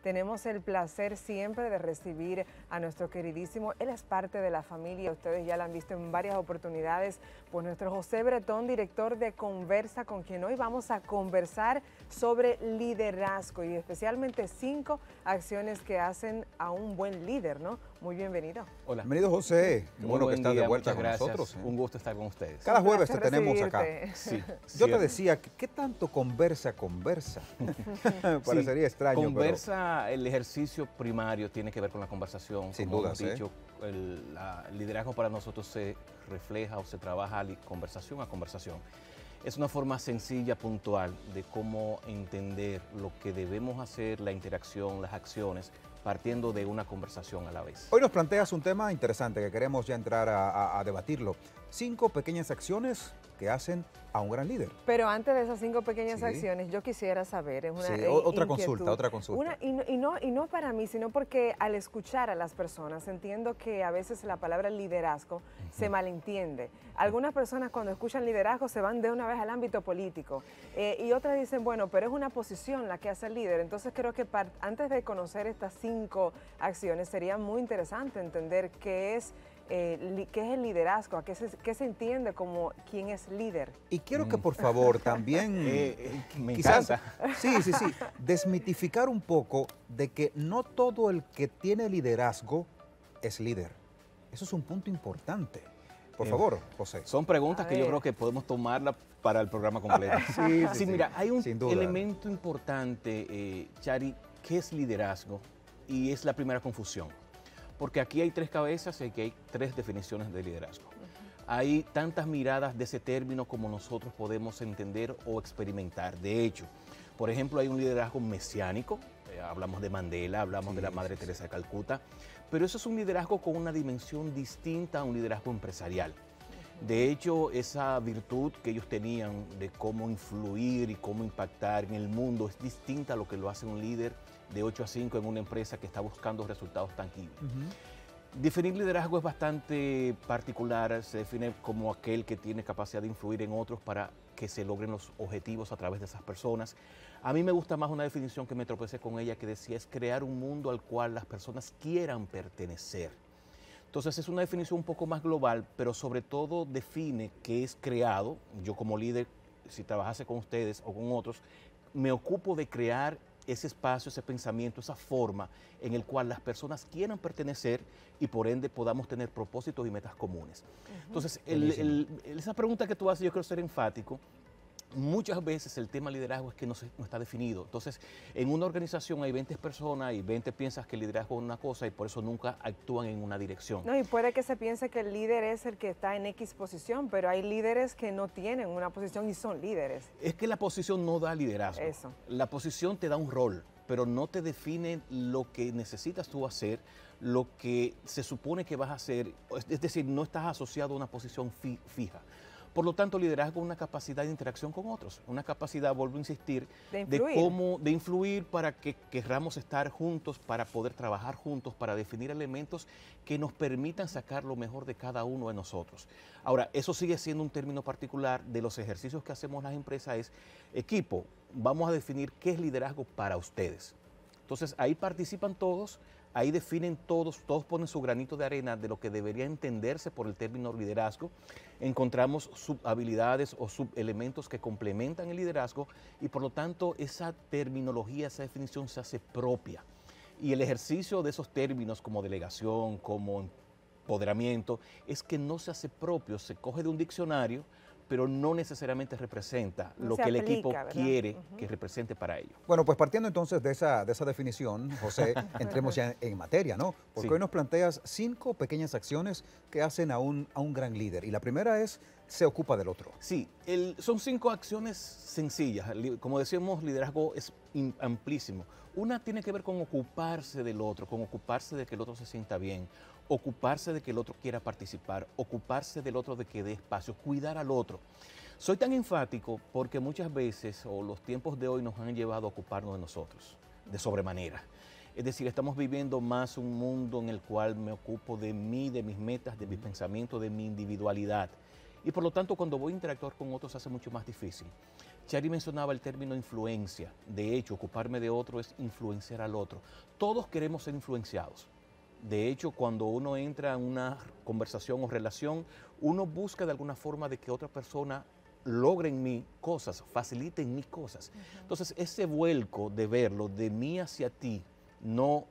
tenemos el placer siempre de recibir a nuestro queridísimo, él es parte de la familia, ustedes ya lo han visto en varias oportunidades, pues nuestro José Bretón, director de Conversa, con quien hoy vamos a conversar sobre liderazgo y especialmente 5 acciones que hacen a un buen líder, ¿no? Muy bienvenido. Hola. Bienvenido, José. Qué bueno que estás de vuelta con gracias. nosotros. Un gusto estar con ustedes. Cada jueves te tenemos acá. Sí, Yo te decía, ¿qué tanto conversa? Parecería extraño, Conversa, el ejercicio primario tiene que ver con la conversación. Sin como dudas, hemos dicho, el liderazgo para nosotros se refleja o se trabaja conversación a conversación. Es una forma sencilla, puntual, de cómo entender lo que debemos hacer, la interacción, las acciones, partiendo de una conversación a la vez. Hoy nos planteas un tema interesante que queremos ya entrar a debatirlo. 5 pequeñas acciones que hacen a un gran líder. Pero antes de esas 5 pequeñas acciones, yo quisiera saber, es una otra consulta. Y no para mí, sino porque al escuchar a las personas, entiendo que a veces la palabra liderazgo se malentiende. Algunas personas cuando escuchan liderazgo se van de una vez al ámbito político y otras dicen, bueno, pero es una posición la que hace el líder. Entonces creo que antes de conocer estas 5 acciones sería muy interesante entender qué es el liderazgo, qué se entiende como quién es líder. Y quiero que por favor también, me quizás, encanta. sí, desmitificar un poco de que no todo el que tiene liderazgo es líder. Eso es un punto importante. Por favor, José. Son preguntas que yo creo que podemos tomarlas para el programa completo. Sí, mira, hay un elemento importante, Chari, que es liderazgo y es la primera confusión. Porque aquí hay 3 cabezas y aquí hay 3 definiciones de liderazgo. Hay tantas miradas de ese término como nosotros podemos entender o experimentar. De hecho, por ejemplo, hay un liderazgo mesiánico, hablamos de Mandela, hablamos de la Madre Teresa de Calcuta, pero eso es un liderazgo con una dimensión distinta a un liderazgo empresarial. De hecho, esa virtud que ellos tenían de cómo influir y cómo impactar en el mundo es distinta a lo que lo hace un líder de 8 a 5 en una empresa que está buscando resultados tangibles. Definir liderazgo es bastante particular, se define como aquel que tiene capacidad de influir en otros para que se logren los objetivos a través de esas personas. A mí me gusta más una definición que me tropecé con ella que decía es crear un mundo al cual las personas quieran pertenecer. Entonces es una definición un poco más global, pero sobre todo define qué es creado. Yo como líder, si trabajase con ustedes o con otros, me ocupo de crear ese espacio, ese pensamiento, esa forma en el cual las personas quieran pertenecer y por ende podamos tener propósitos y metas comunes. Entonces, esa pregunta que tú haces, yo quiero ser enfático. Muchas veces el tema liderazgo es que no está definido. Entonces, en una organización hay 20 personas y 20 piensas que el liderazgo es una cosa y por eso nunca actúan en una dirección. No, y puede que se piense que el líder es el que está en X posición, pero hay líderes que no tienen una posición y son líderes. Es que la posición no da liderazgo. Eso. La posición te da un rol, pero no te define lo que necesitas tú hacer, lo que se supone que vas a hacer. Es decir, no estás asociado a una posición fija. Por lo tanto, liderazgo es una capacidad de interacción con otros, una capacidad, vuelvo a insistir, de influir para que querramos estar juntos, para poder trabajar juntos, para definir elementos que nos permitan sacar lo mejor de cada uno de nosotros. Ahora, eso sigue siendo un término particular de los ejercicios que hacemos las empresas, es equipo, vamos a definir qué es liderazgo para ustedes. Entonces, ahí participan todos. Ahí definen todos ponen su granito de arena de lo que debería entenderse por el término liderazgo. Encontramos subhabilidades o subelementos que complementan el liderazgo y por lo tanto esa terminología, esa definición se hace propia. Y el ejercicio de esos términos como delegación, como empoderamiento, es que no se hace propio, se coge de un diccionario, pero no necesariamente representa lo que el equipo quiere que represente para ello. Bueno, pues partiendo entonces de esa definición, José, entremos ya en materia, ¿no? Porque hoy nos planteas 5 pequeñas acciones que hacen a un gran líder. Y la primera es, se ocupa del otro. Sí, son 5 acciones sencillas. Como decíamos, liderazgo es amplísimo. Una tiene que ver con ocuparse del otro, con ocuparse de que el otro se sienta bien, ocuparse de que el otro quiera participar, ocuparse del otro de que dé espacio, cuidar al otro. Soy tan enfático porque muchas veces, o los tiempos de hoy nos han llevado a ocuparnos de nosotros, de sobremanera. Es decir, estamos viviendo más un mundo en el cual me ocupo de mí, de mis metas, de mis pensamientos, de mi individualidad. Y por lo tanto, cuando voy a interactuar con otros, se hace mucho más difícil. Chari mencionaba el término influencia. De hecho, ocuparme de otro es influenciar al otro. Todos queremos ser influenciados. De hecho, cuando uno entra en una conversación o relación, uno busca de alguna forma de que otra persona logre en mí cosas, facilite en mí cosas. Entonces, ese vuelco de verlo de mí hacia ti, no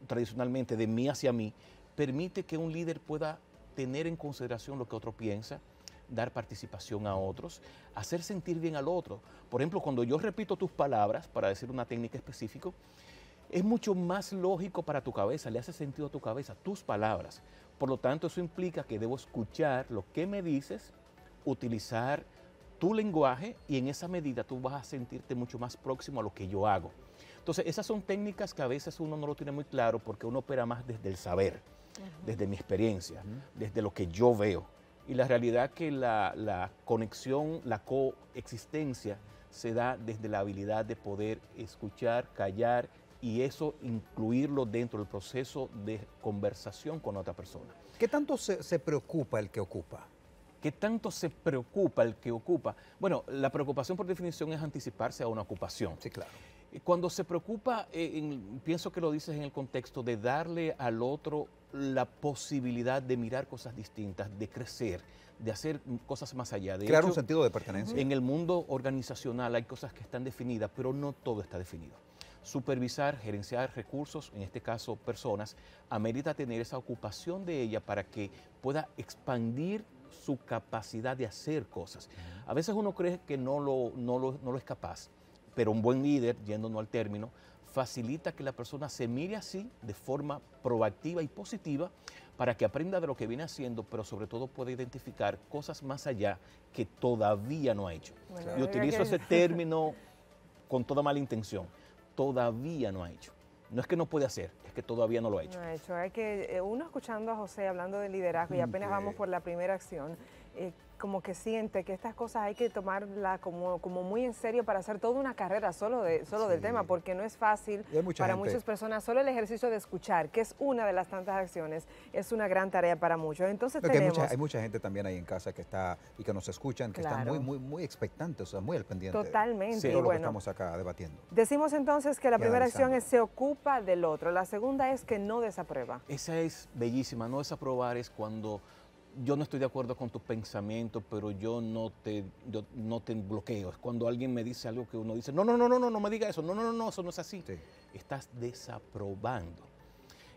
tradicionalmente de mí hacia mí, permite que un líder pueda tener en consideración lo que otro piensa, dar participación a otros, hacer sentir bien al otro. Por ejemplo, cuando yo repito tus palabras, para decir una técnica específica, es mucho más lógico para tu cabeza, le hace sentido a tu cabeza, tus palabras. Por lo tanto, eso implica que debo escuchar lo que me dices, utilizar tu lenguaje y en esa medida tú vas a sentirte mucho más próximo a lo que yo hago. Entonces, esas son técnicas que a veces uno no lo tiene muy claro porque uno opera más desde el saber, desde mi experiencia, desde lo que yo veo. Y la realidad que la conexión, la coexistencia se da desde la habilidad de poder escuchar, callar y eso incluirlo dentro del proceso de conversación con otra persona. ¿Qué tanto se preocupa el que ocupa? ¿Qué tanto se preocupa el que ocupa? Bueno, la preocupación por definición es anticiparse a una ocupación. Sí, claro. Cuando se preocupa, pienso que lo dices en el contexto de darle al otro la posibilidad de mirar cosas distintas, de crecer, de hacer cosas más allá. De Crear hecho, un sentido de pertenencia. en el mundo organizacional hay cosas que están definidas, pero no todo está definido. Supervisar, gerenciar recursos, en este caso personas, amerita tener esa ocupación de ella para que pueda expandir su capacidad de hacer cosas. A veces uno cree que no lo es capaz, pero un buen líder, yéndonos al término, facilita que la persona se mire así de forma proactiva y positiva para que aprenda de lo que viene haciendo, pero sobre todo pueda identificar cosas más allá que todavía no ha hecho. Bueno, y utilizo ese término con toda mala intención. Todavía no ha hecho. No es que no puede hacer, es que todavía no lo ha hecho. No ha hecho. Hay que, uno escuchando a José hablando de liderazgo y apenas vamos por la primera acción, como que siente que estas cosas hay que tomarla como muy en serio para hacer toda una carrera solo del tema, porque no es fácil para muchas personas. Solo el ejercicio de escuchar, que es una de las tantas acciones, es una gran tarea para muchos. Entonces hay mucha gente también ahí en casa que está y que nos escuchan, que están muy expectantes, o sea, muy al pendiente. Totalmente. De todo lo que estamos acá debatiendo. Decimos entonces que la primera acción es se ocupa del otro, la segunda es que no desaprueba. Esa es bellísima, no desaprobar es cuando yo no estoy de acuerdo con tus pensamientos, pero yo no te bloqueo. Es cuando alguien me dice algo que uno dice, no me diga eso, no, eso no es así. Sí. Estás desaprobando.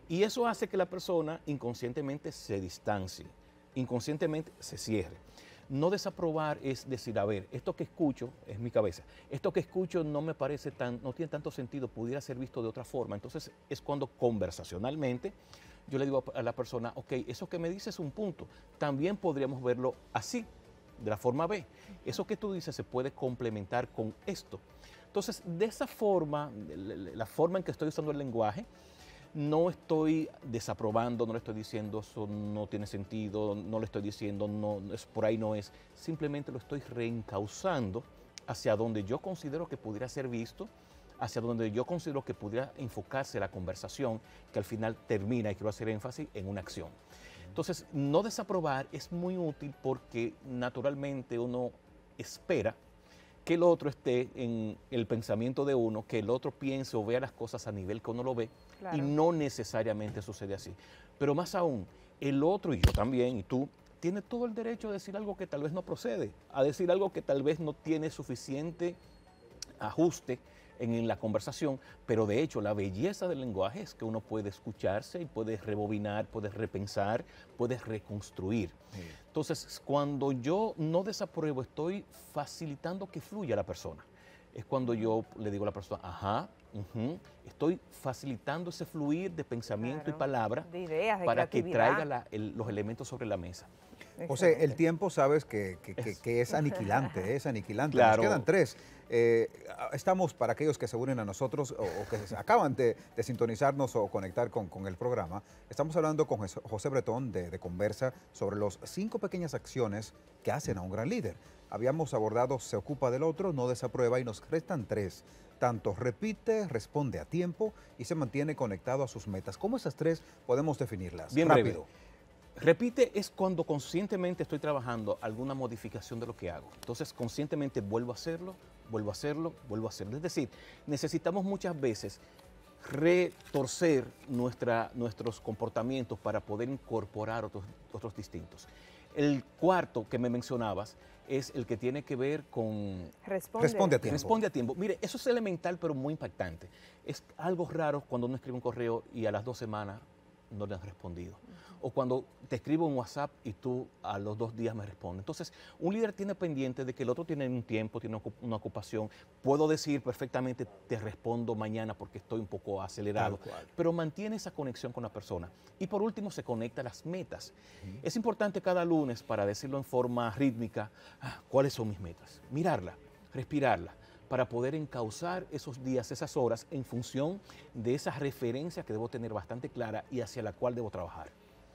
Y eso hace que la persona inconscientemente se distancie, inconscientemente se cierre. No desaprobar es decir, a ver, esto que escucho es mi cabeza, esto que escucho no me parece no tiene tanto sentido, pudiera ser visto de otra forma. Entonces es cuando conversacionalmente yo le digo a la persona, ok, eso que me dices es un punto, también podríamos verlo así, de la forma B. Eso que tú dices se puede complementar con esto. Entonces, de esa forma, la forma en que estoy usando el lenguaje, no estoy desaprobando, no le estoy diciendo eso no tiene sentido, no le estoy diciendo no, por ahí no es, simplemente lo estoy reencauzando hacia donde yo considero que pudiera ser visto, hacia donde yo considero que pudiera enfocarse la conversación, que al final termina, y quiero hacer énfasis, en una acción. Entonces, no desaprobar es muy útil porque naturalmente uno espera que el otro esté en el pensamiento de uno, que el otro piense o vea las cosas a nivel que uno lo ve, claro. Y no necesariamente sucede así. Pero más aún, el otro, y yo también, y tú, tiene todo el derecho a decir algo que tal vez no procede, a decir algo que tal vez no tiene suficiente ajuste en la conversación, pero de hecho la belleza del lenguaje es que uno puede escucharse y puede rebobinar, puede repensar, puede reconstruir. Sí. Entonces, cuando yo no desapruebo, estoy facilitando que fluya la persona. Es cuando yo le digo a la persona, ajá, estoy facilitando ese fluir de pensamiento, claro, y palabra, de ideas, de para que traiga los elementos sobre la mesa. José, el tiempo sabes que es aniquilante, Claro. Nos quedan 3. Estamos, para aquellos que se unen a nosotros o que acaban de sintonizarnos o conectar con el programa, estamos hablando con José Bretón de Conversa sobre las 5 pequeñas acciones que hacen a un gran líder. Habíamos abordado se ocupa del otro, no desaprueba y nos restan 3. Tanto repite, responde a tiempo y se mantiene conectado a sus metas. ¿Cómo esas 3 podemos definirlas? Bien rápido. Repite es cuando conscientemente estoy trabajando alguna modificación de lo que hago. Entonces, conscientemente vuelvo a hacerlo, vuelvo a hacerlo, vuelvo a hacerlo. Es decir, necesitamos muchas veces retorcer nuestros comportamientos para poder incorporar otros distintos. El cuarto que me mencionabas es el que tiene que ver con... Responde a tiempo. Responde a tiempo. Mire, eso es elemental, pero muy impactante. Es algo raro cuando uno escribe un correo y a las 2 semanas no le han respondido. O cuando te escribo un WhatsApp y tú a los 2 días me respondes. Entonces, un líder tiene pendiente de que el otro tiene un tiempo, tiene una ocupación. Puedo decir perfectamente, te respondo mañana porque estoy un poco acelerado, pero mantiene esa conexión con la persona. Y por último, se conecta a las metas. Es importante cada lunes, para decirlo en forma rítmica, ¿cuáles son mis metas? Mirarla, respirarla, para poder encauzar esos días, esas horas, en función de esa referencia que debo tener bastante clara y hacia la cual debo trabajar.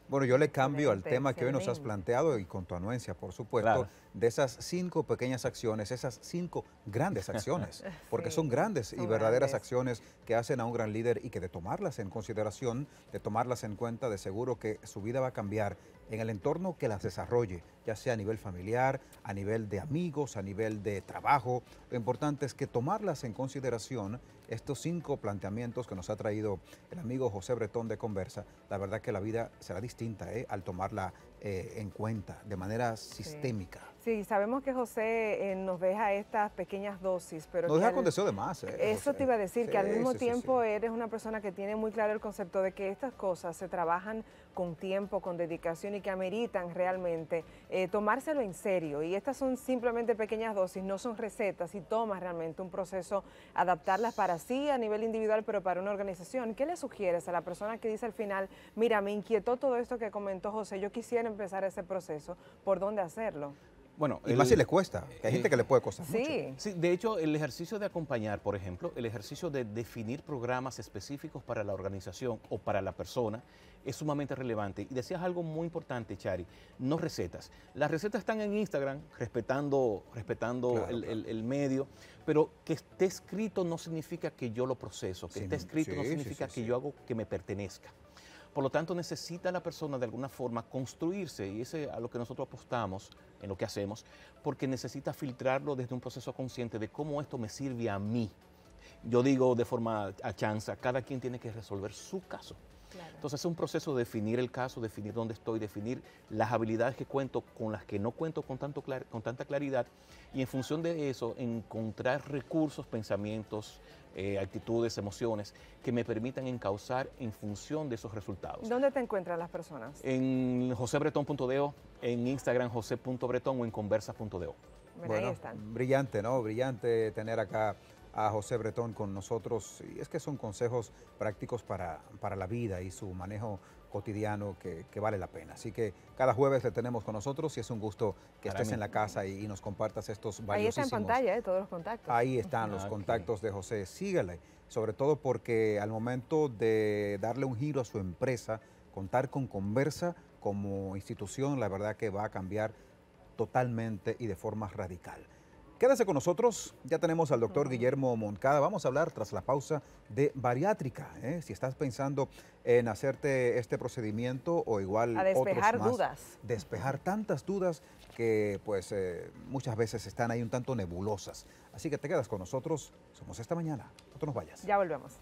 Bueno, yo le cambio al tema que hoy nos has planteado y con tu anuencia, por supuesto, de esas 5 pequeñas acciones, esas 5 grandes acciones, porque son grandes y verdaderas acciones que hacen a un gran líder y que de tomarlas en consideración, de tomarlas en cuenta, de seguro que su vida va a cambiar en el entorno que las desarrolle, ya sea a nivel familiar, a nivel de amigos, a nivel de trabajo. Lo importante es que tomarlas en consideración, estos 5 planteamientos que nos ha traído el amigo José Bretón de Conversa. La verdad que la vida será distinta al tomarla en cuenta de manera sistémica. Sí, sabemos que José nos deja estas pequeñas dosis, pero... Nos deja con deseo de más. Eso te iba a decir, que al mismo tiempo eres una persona que tiene muy claro el concepto de que estas cosas se trabajan con tiempo, con dedicación y que ameritan realmente tomárselo en serio. Y estas son simplemente pequeñas dosis, no son recetas, y tomas realmente un proceso, adaptarlas para sí a nivel individual, pero para una organización. ¿Qué le sugieres a la persona que dice al final, mira, me inquietó todo esto que comentó José, yo quisiera empezar ese proceso, ¿por dónde hacerlo? Bueno, y más si le cuesta, que hay gente que le puede costar mucho. Sí, de hecho, el ejercicio de acompañar, por ejemplo, el ejercicio de definir programas específicos para la organización o para la persona es sumamente relevante. Y decías algo muy importante, Chari, no recetas. Las recetas están en Instagram, respetando el medio, pero que esté escrito no significa que yo lo proceso, que esté escrito no significa que yo hago que me pertenezca. Por lo tanto, necesita la persona de alguna forma construirse, y ese es a lo que nosotros apostamos en lo que hacemos, porque necesita filtrarlo desde un proceso consciente de cómo esto me sirve a mí. Yo digo de forma a chanza, cada quien tiene que resolver su caso. Claro. Entonces es un proceso de definir el caso, definir dónde estoy, definir las habilidades que cuento con las que no cuento con tanta claridad, y en función de eso encontrar recursos, pensamientos, actitudes, emociones que me permitan encauzar en función de esos resultados. ¿Dónde te encuentran las personas? En josebreton.do, en Instagram jose.breton o en conversa.do. Bueno, ahí están. Brillante, ¿no? Brillante tener acá a José Bretón con nosotros, y es que son consejos prácticos para la vida y su manejo cotidiano que vale la pena. Así que cada jueves le tenemos con nosotros y es un gusto que estés en la casa y nos compartas estos valiosísimos... Ahí está en pantalla, todos los contactos. Ahí están los contactos de José. Sígale, sobre todo porque al momento de darle un giro a su empresa, contar con Conversa como institución, la verdad que va a cambiar totalmente y de forma radical. Quédese con nosotros, ya tenemos al doctor Guillermo Moncada. Vamos a hablar tras la pausa de bariátrica. Si estás pensando en hacerte este procedimiento o igual a despejar otros más, dudas. Despejar tantas dudas que pues muchas veces están ahí un tanto nebulosas. Así que te quedas con nosotros, somos Esta Mañana, no te nos vayas. Ya volvemos.